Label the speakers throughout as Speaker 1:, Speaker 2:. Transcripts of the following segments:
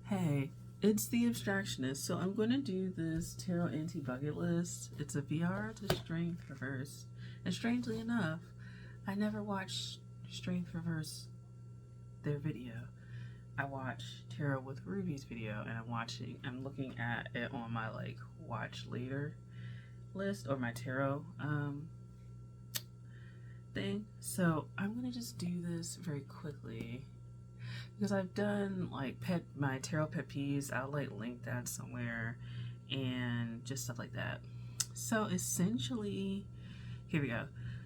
Speaker 1: Hey, it's the Abstractionist. So I'm going to do this Tarot Anti-Bucket List. It's a VR to Strength Reverse. And strangely enough, I never watched Strength Reverse, their video. I watch Tarot with Ruby's video, and I'm looking at it on my watch later list, or my tarot thing. So I'm gonna just do this very quickly because I've done my tarot pet peeves. I'll link that somewhere and just stuff like that. So essentially, here we go.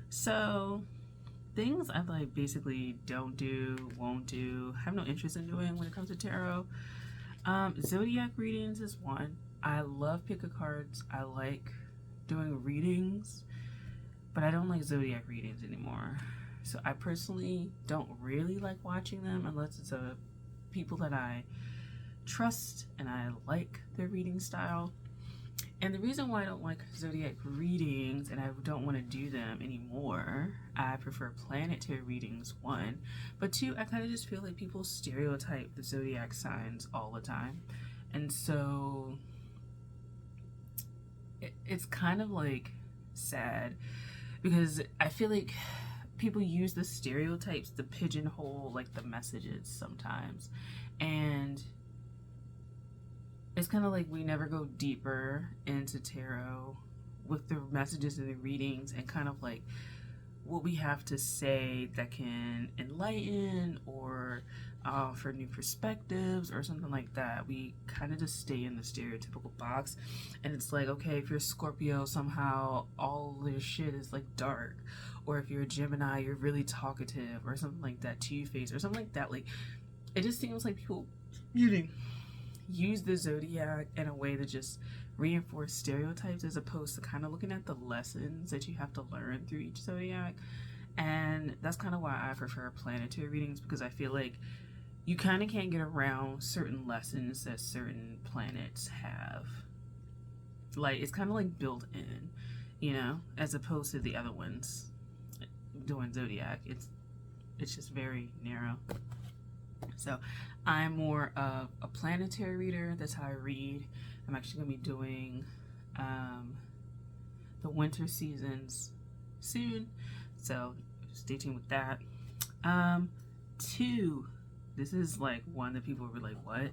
Speaker 1: So things I basically don't do, won't do, have no interest in doing when it comes to tarot. Zodiac readings is one. I love pick a cards. I like doing readings, but I don't like zodiac readings anymore. So I personally don't really like watching them unless it's a people that I trust and I like their reading style. And the reason why I don't like zodiac readings and I don't want to do them anymore, I prefer planetary readings, one. But two, I kind of just feel like people stereotype the zodiac signs all the time. And so it's kind of sad because I feel like people use the stereotypes to pigeonhole the messages sometimes. And it's kind of like we never go deeper into tarot with the messages and the readings and kind of what we have to say that can enlighten or offer new perspectives or something like that. We kind of just stay in the stereotypical box, and it's okay, if you're Scorpio, somehow all this shit is dark, or if you're a Gemini, you're really talkative or something like that, two-faced or something like that. It just seems like people use the zodiac in a way to just reinforce stereotypes as opposed to kind of looking at the lessons that you have to learn through each zodiac. And that's kind of why I prefer planetary readings, because I feel like you kind of can't get around certain lessons that certain planets have. It's kind of built in, as opposed to the other ones doing zodiac. It's just very narrow. So I'm more of a planetary reader. That's how I read. I'm actually going to be doing the winter seasons soon, so stay tuned with that. Two, this is one that people were what?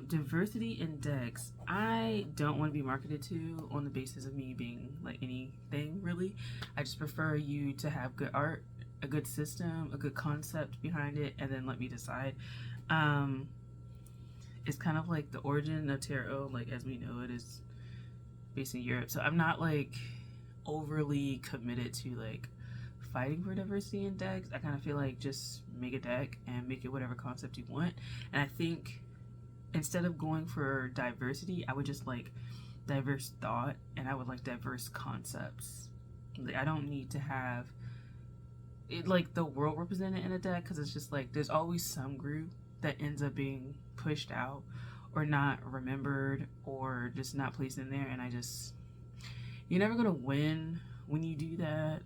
Speaker 1: Diversity index. I don't want to be marketed to on the basis of me being anything really. I just prefer you to have good art, a good system, a good concept behind it, and then let me decide. It's kind of the origin of tarot, as we know it, is based in Europe. So I'm not overly committed to fighting for diversity in decks. I kind of feel just make a deck and make it whatever concept you want. And I think instead of going for diversity, I would just diverse thought, and I would diverse concepts. I don't need to have it the world represented in a deck, because it's just there's always some group that ends up being pushed out or not remembered or just not placed in there, and you're never gonna win when you do that.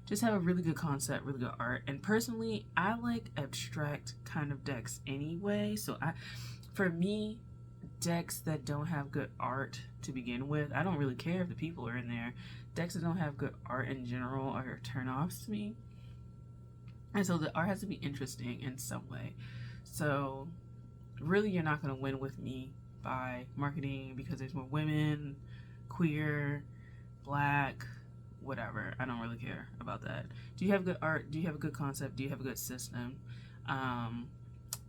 Speaker 1: Just have a really good concept, really good art. And personally, I like abstract kind of decks anyway, so for me, decks that don't have good art to begin with, I don't really care if the people are in there. Decks that don't have good art in general are turn-offs to me. And so the art has to be interesting in some way. So really, you're not going to win with me by marketing because there's more women, queer, black, whatever. I don't really care about that. Do you have good art? Do you have a good concept? Do you have a good system?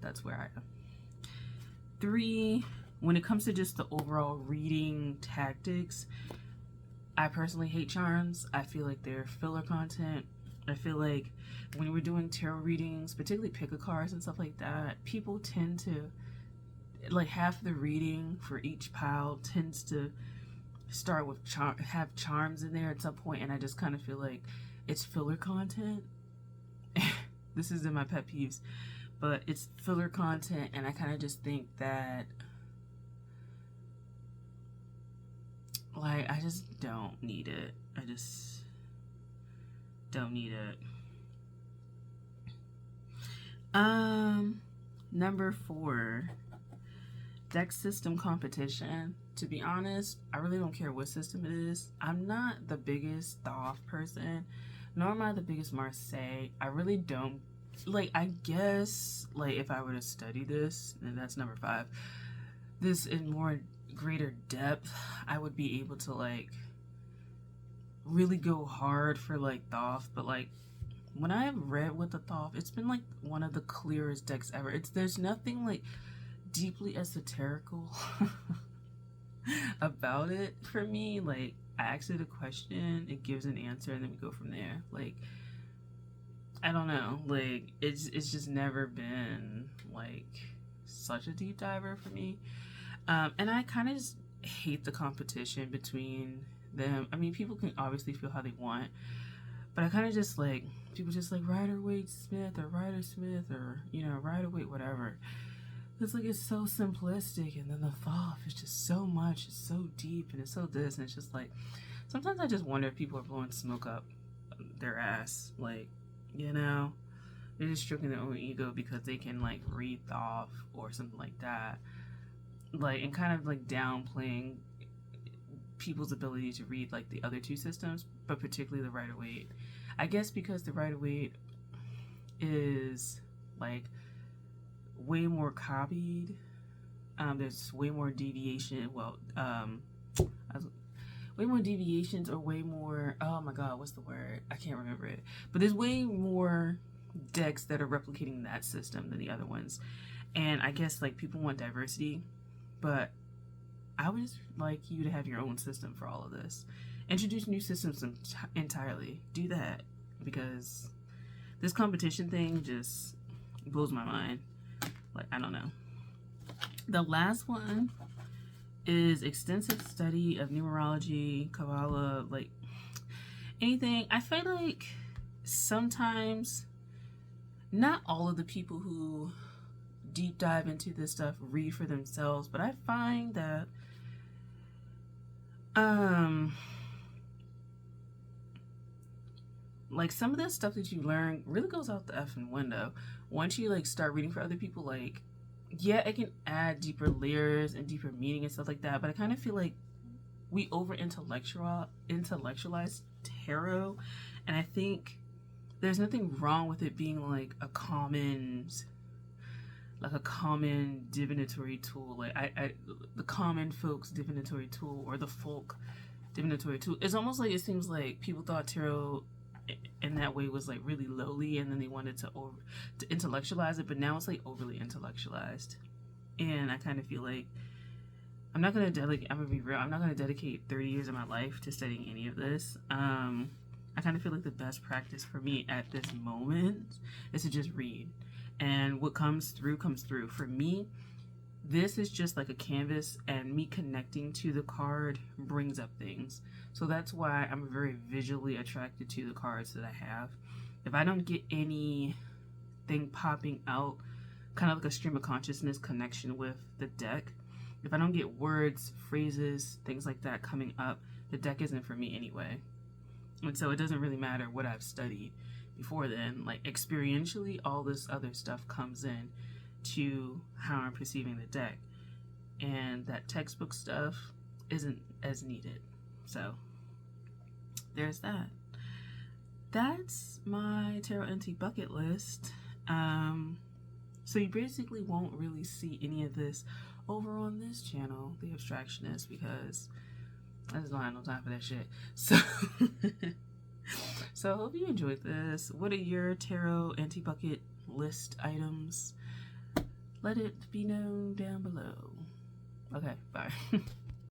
Speaker 1: That's where I am. Three, when it comes to just the overall reading tactics, I personally hate charms. I feel they're filler content. I feel when we're doing tarot readings, particularly pick-a-cards and stuff like that, people tend to, half the reading for each pile tends to start with have charms in there at some point, and I just kind of feel it's filler content. This is in my pet peeves, but it's filler content, and I kind of just think that I just don't need it. I just don't need it. Number 4, deck system competition. To be honest, I really don't care what system it is. I'm not the biggest Thoth person, nor am I the biggest Marseille. I really don't, like, I guess, like, if I were to study this, and that's number 5, this in more greater depth, I would be able to, like, really go hard for, like, Thoth, but, like, when I have read with the Thoth, it's been, like, one of the clearest decks ever. There's nothing, like, deeply esoterical about it for me. Like, I ask it a question, it gives an answer, and then we go from there. Like, I don't know, like, it's just never been, like, such a deep diver for me. And I kind of just hate the competition between them. I mean, people can obviously feel how they want, but I kind of just, like, people just like Rider-Waite-Smith or Rider-Smith or, you know, Rider-Waite whatever. It's like, it's so simplistic, and then the Thoth is just so much, it's so deep, and it's so this, and it's just like, sometimes I just wonder if people are blowing smoke up their ass, like, you know, they're just stroking their own ego because they can, like, read Thoth or something like that, like, and kind of, like, downplaying people's ability to read, like, the other 2 systems, but particularly the Rider-Waite. I guess because the Rider-Waite is, like, way more copied. There's way more deviation. Well, way more deviations, or way more, oh my god, what's the word? I can't remember it. But there's way more decks that are replicating that system than the other ones. And I guess, like, people want diversity, but I would just like you to have your own system for all of this. Introduce new systems entirely. Do that, because this competition thing just blows my mind. Like, I don't know. The last one is extensive study of numerology, Kabbalah, like, anything. I feel like sometimes not all of the people who deep dive into this stuff read for themselves, but I find that like, some of the stuff that you learn really goes out the effing window once you, like, start reading for other people. Like, yeah, it can add deeper layers and deeper meaning and stuff like that, but I kind of feel like we over intellectualize tarot, and I think there's nothing wrong with it being like a common divinatory tool. Like, the common folks divinatory tool, or the folk divinatory tool. It's almost like, it seems like people thought tarot in that way was, like, really lowly, and then they wanted to intellectualize it, but now it's, like, overly intellectualized. And I kind of feel like I'm gonna be real, I'm not gonna dedicate 30 years of my life to studying any of this. I kind of feel like the best practice for me at this moment is to just read, and what comes through comes through. For me, this is just like a canvas, and me connecting to the card brings up things. So that's why I'm very visually attracted to the cards that I have. If I don't get anything popping out, kind of like a stream of consciousness connection with the deck, if I don't get words, phrases, things like that coming up, the deck isn't for me anyway. And so it doesn't really matter what I've studied before then. Like, experientially, all this other stuff comes in to how I'm perceiving the deck, and that textbook stuff isn't as needed. So there's that. That's my Tarot NT bucket list. So you basically won't really see any of this over on this channel, The Abstractionist, because I just don't have no time for that shit. So so I hope you enjoyed this. What are your Tarot NT bucket list items? Let it be known down below. Okay, bye.